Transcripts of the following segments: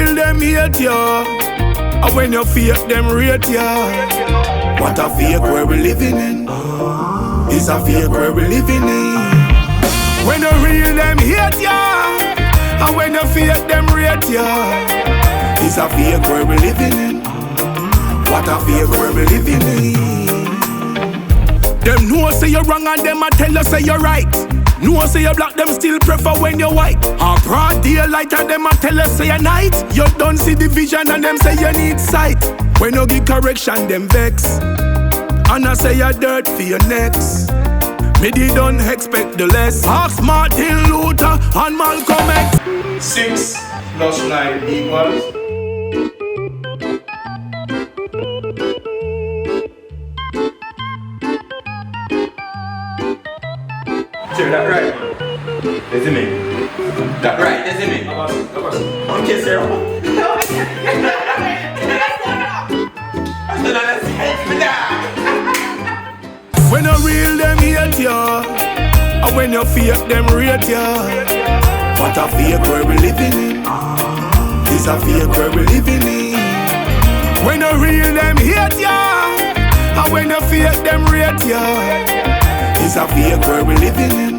real, them hate ya. And when you fake, them rate ya. What a fake where we living in. It's a fake where we living in. When you real, them hate ya. And when you fake, them rate ya. It's a fake where we living in. What a fake where we living in. Them know say you're wrong and them a tell you say you're right. Know say you black, them still prefer when you're white. A broad daylight and them a tell you say you're night. You don't see the vision and them say you need sight. When you give correction, them vex. And I say you're dirt for your necks. Me they don't expect the less. Ask Martin Luther and Malcolm X. 6 plus 9 equals. Sir, that right? That's me. That right? That's me. Okay, sir. When you real, them hate ya. And when you fake, them rate ya. What a fake where we living in. It's a fake where we living in. When you real, them hate ya. And when you fake, them rate ya. It's a fake where we living in.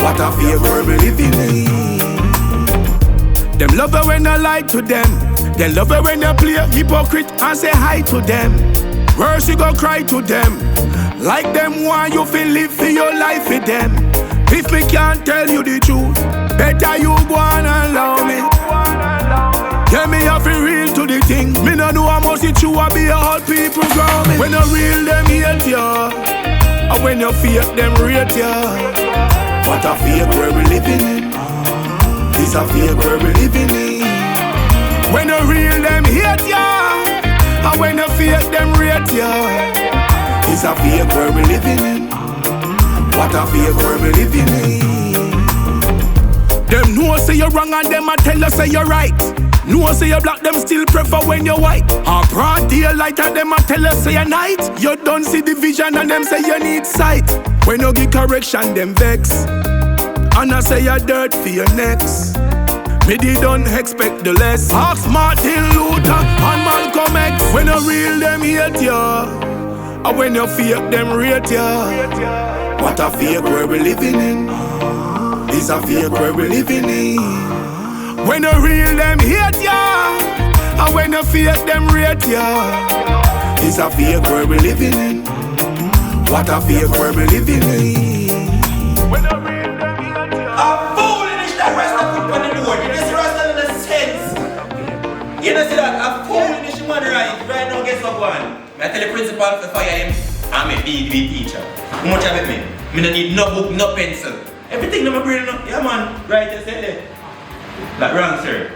What a fake where we living in. Them love it when I lie to them. They love it when you play hypocrite and say hi to them. Worse you go cry to them. Like them want you feel live for your life with them. If me can't tell you the truth, better you go on and allow me. Yeah, me have to real to the thing. Me no know how much it true I be all people grow me. When you real, them hate ya. And when you fake, them rate ya. What a fake where we living in. It's a fake where we living in. When you real, them hate ya. And when you fake, them rate ya. It's a fake where we living in. What a fake where we living in. Them know say you're wrong and them a tell you say you're right. Know say you're black, them still prefer when you're white. A broad daylight and them a tell you say you're night. You don't see the vision and them say you need sight. When you give correction, them vex. And I say you're dirt for your necks. Me they don't expect the less. Ask Martin Luther and Malcolm X. When you real, them hate ya. And when you fake, them rate ya. What a fake where we living in. It's a fake where we living in. When you real, them hate ya. And when you fake, them rate ya. It's a fake where we living in. What a fake where we living in. When you real, them hate ya. A foolish that rasta put on the door. You just rasta in the sense. You know see that? A foolish man right now guess what one? I tell the principal to fire him. I'm a BB teacher. How much of it me? Me don't need no book, no pencil. Everything in my brain, yeah man. Right, you say that. Like wrong, sir.